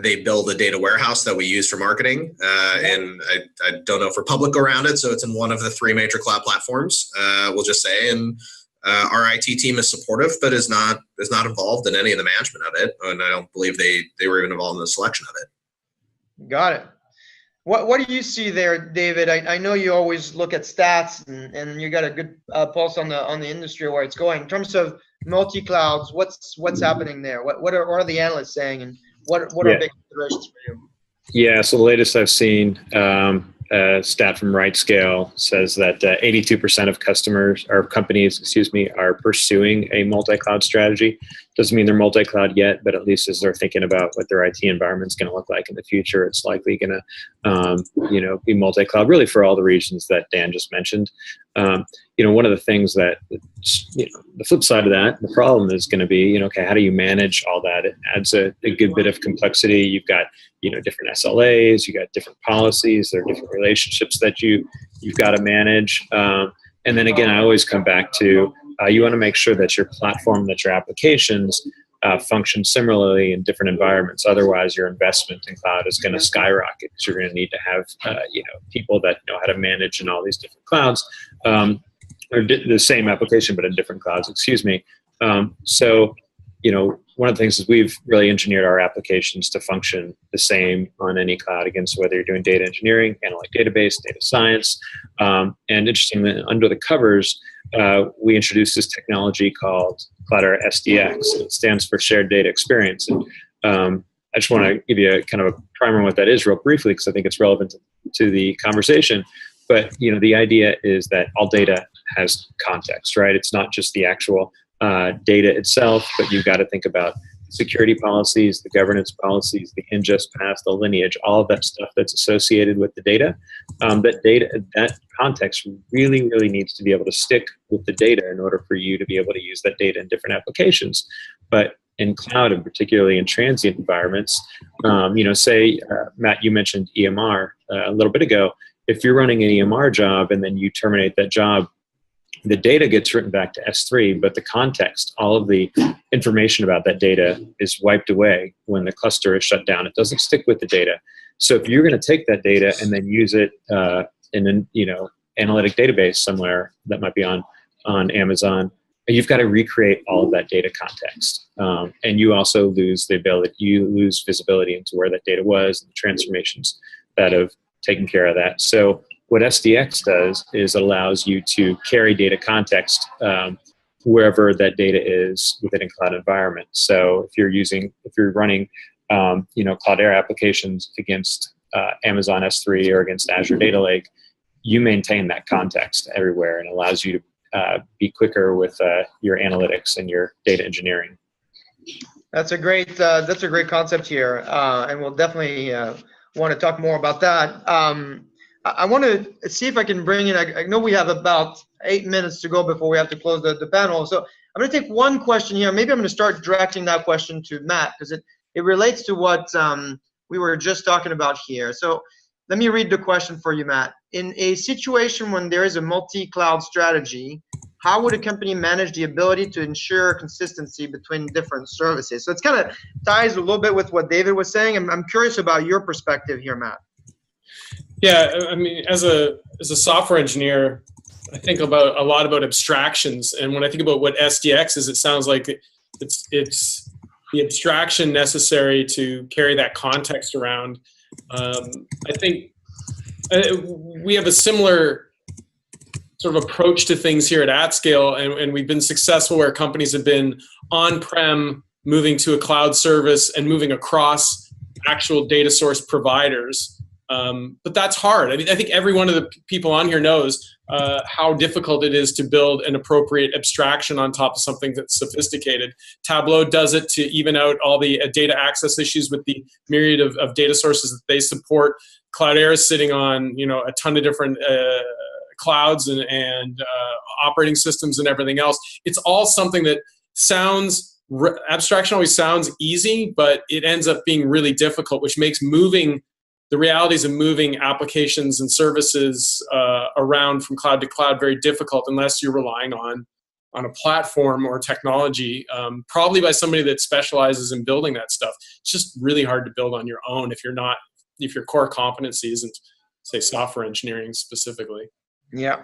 they build a data warehouse that we use for marketing. And I don't know if we're public around it, so it's in one of the 3 major cloud platforms, we'll just say. And our IT team is supportive, but is not involved in any of the management of it, and I don't believe they were even involved in the selection of it.
Got it. What do you see there, David? I know you always look at stats, and you got a good pulse on the industry, where it's going in terms of multi-clouds. What's happening there? What are the analysts saying, and what are big considerations for you?
Yeah. So the latest I've seen, a stat from RightScale says that 82% of companies are pursuing a multi-cloud strategy. Doesn't mean they're multi-cloud yet, but at least as they're thinking about what their IT environment is going to look like in the future, it's likely going to be multi-cloud, really for all the reasons that Dan just mentioned. One of the things that, the flip side of that, the problem is going to be, how do you manage all that? It adds a good bit of complexity. You've got, different SLAs, you got different policies, there are different relationships that you've got to manage. And then again, I always come back to, you want to make sure that your platform, that your applications function similarly in different environments. Otherwise, your investment in cloud is going to skyrocket, because you're going to need to have, people that know how to manage in all these different clouds, or the same application, but in different clouds, So one of the things is we've really engineered our applications to function the same on any cloud, again, so whether you're doing data engineering, analytic database, data science, and interestingly, under the covers, we introduced this technology called Cloudera SDX. It stands for Shared Data Experience. And I just want to give you a kind of a primer on what that is real briefly, because I think it's relevant to the conversation. But the idea is that all data has context, right? It's not just the actual data itself, but you've got to think about security policies, the governance policies, the ingest paths, the lineage, all of that stuff that's associated with the data. That context really, really needs to be able to stick with the data in order for you to be able to use that data in different applications. But in cloud, and particularly in transient environments, say, Matt, you mentioned EMR a little bit ago. If you're running an EMR job and then you terminate that job, the data gets written back to S3, but the context, all of the information about that data is wiped away when the cluster is shut down. It doesn't stick with the data. So if you're going to take that data and then use it in an analytic database somewhere that might be on Amazon, you've got to recreate all of that data context. And you also lose visibility into where that data was and the transformations that have taken care of that. So what SDX does is allows you to carry data context wherever that data is within a cloud environment. So if you're running, Cloudera applications against Amazon S3 or against Azure Data Lake, you maintain that context everywhere, and allows you to be quicker with your analytics and your data engineering.
That's a great concept here, and we'll definitely want to talk more about that. I want to see if I can bring in, I know we have about 8 minutes to go before we have to close the panel. So I'm going to take one question here. Maybe I'm going to start directing that question to Matt, because it relates to what we were just talking about here. So let me read the question for you, Matt. In a situation when there is a multi-cloud strategy, how would a company manage the ability to ensure consistency between different services? So it's kind of ties a little bit with what David was saying. I'm curious about your perspective here, Matt.
Yeah, I mean, as a software engineer, I think a lot about abstractions. And when I think about what SDX is, it sounds like it's the abstraction necessary to carry that context around. I think we have a similar sort of approach to things here at AtScale, and we've been successful where companies have been on-prem, moving to a cloud service, and moving across actual data source providers. But that's hard. I mean, I think every one of the people on here knows how difficult it is to build an appropriate abstraction on top of something that's sophisticated. Tableau does it to even out all the data access issues with the myriad of data sources that they support. Cloudera is sitting on a ton of different clouds and operating systems and everything else. It's all something that sounds abstraction always sounds easy, but it ends up being really difficult, which makes the realities of moving applications and services around from cloud to cloud very difficult unless you're relying on a platform or technology, probably by somebody that specializes in building that stuff. It's just really hard to build on your own if your core competency isn't, say, software engineering specifically.
Yeah.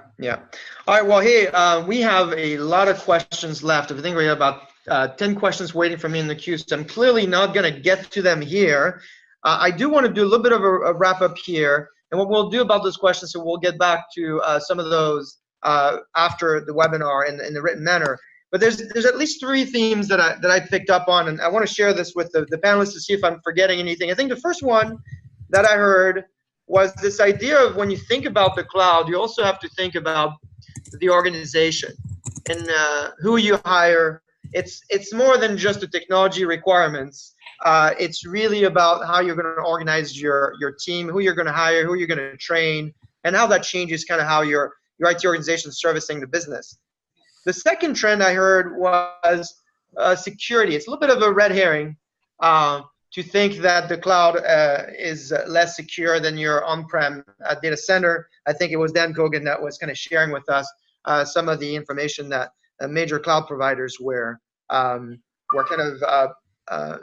All right, well, hey, we have a lot of questions left. I think we have about 10 questions waiting for me in the queue, so I'm clearly not going to get to them here. I do want to do a little bit of a wrap up here, and what we'll do about those questions, so we'll get back to some of those after the webinar in the written manner. But there's at least 3 themes that I picked up on, and I want to share this with the panelists to see if I'm forgetting anything. I think the first one that I heard was this idea of when you think about the cloud, you also have to think about the organization and who you hire. It's more than just the technology requirements. It's really about how you're going to organize your team, who you're going to hire, who you're going to train, and how that changes kind of how your IT organization is servicing the business. The second trend I heard was security. It's a little bit of a red herring to think that the cloud is less secure than your on-prem data center. I think it was Dan Kogan that was kind of sharing with us some of the information that major cloud providers were kind of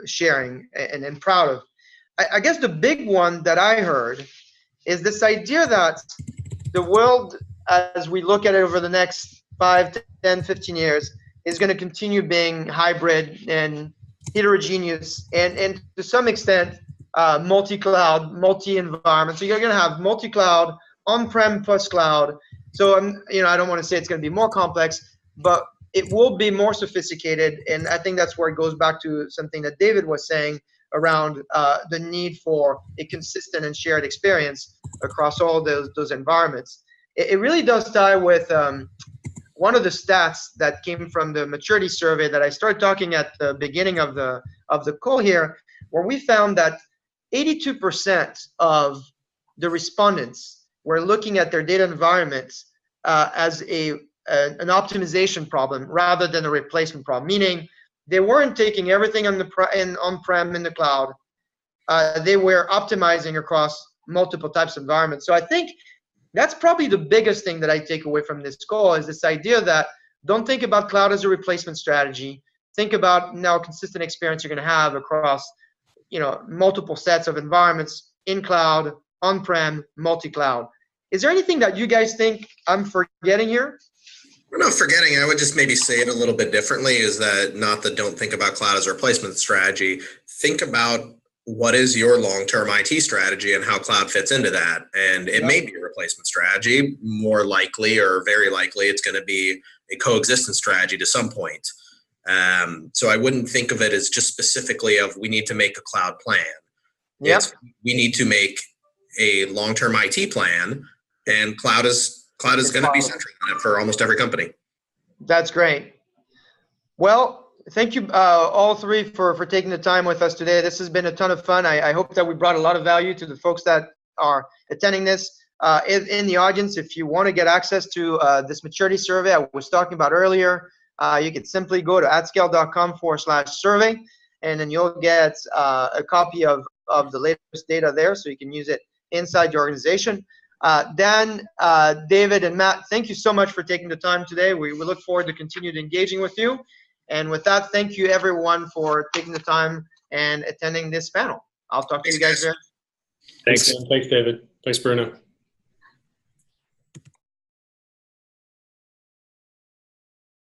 sharing and proud of. I guess the big one that I heard is this idea that the world, as we look at it over the next 5, 10, 15 years, is going to continue being hybrid and heterogeneous, and to some extent multi-cloud, multi-environment. So you're going to have multi-cloud, on-prem plus cloud. So I don't want to say it's going to be more complex, but it will be more sophisticated. And I think that's where it goes back to something that David was saying around the need for a consistent and shared experience across all those environments. It really does tie with one of the stats that came from the maturity survey that I started talking at the beginning of the call here, where we found that 82% of the respondents were looking at their data environments as an optimization problem rather than a replacement problem, meaning they weren't taking everything on-prem in the cloud. They were optimizing across multiple types of environments. So I think that's probably the biggest thing that I take away from this call, is this idea that don't think about cloud as a replacement strategy. Think about now consistent experience you're going to have across multiple sets of environments in cloud, on-prem, multi-cloud. Is there anything that you guys think I'm forgetting here?
We're not forgetting. I would just maybe say it a little bit differently, is that not that don't think about cloud as a replacement strategy. Think about what is your long-term IT strategy and how cloud fits into that. And it may be a replacement strategy. More likely, or very likely, it's going to be a coexistence strategy to some point. So I wouldn't think of it as just specifically of we need to make a cloud plan.
Yep.
We need to make a long-term IT plan, and cloud is going to be central on it for almost every company.
That's great. Well, thank you all three for taking the time with us today. This has been a ton of fun. I hope that we brought a lot of value to the folks that are attending this. In the audience, if you want to get access to this maturity survey I was talking about earlier, you can simply go to adscale.com/survey, and then you'll get a copy of the latest data there, so you can use it inside your organization. Dan, David, and Matt, thank you so much for taking the time today. We look forward to continued engaging with you. And with that, thank you everyone for taking the time and attending this panel. I'll talk to you guys there.
Thanks, David. Thanks, Bruno.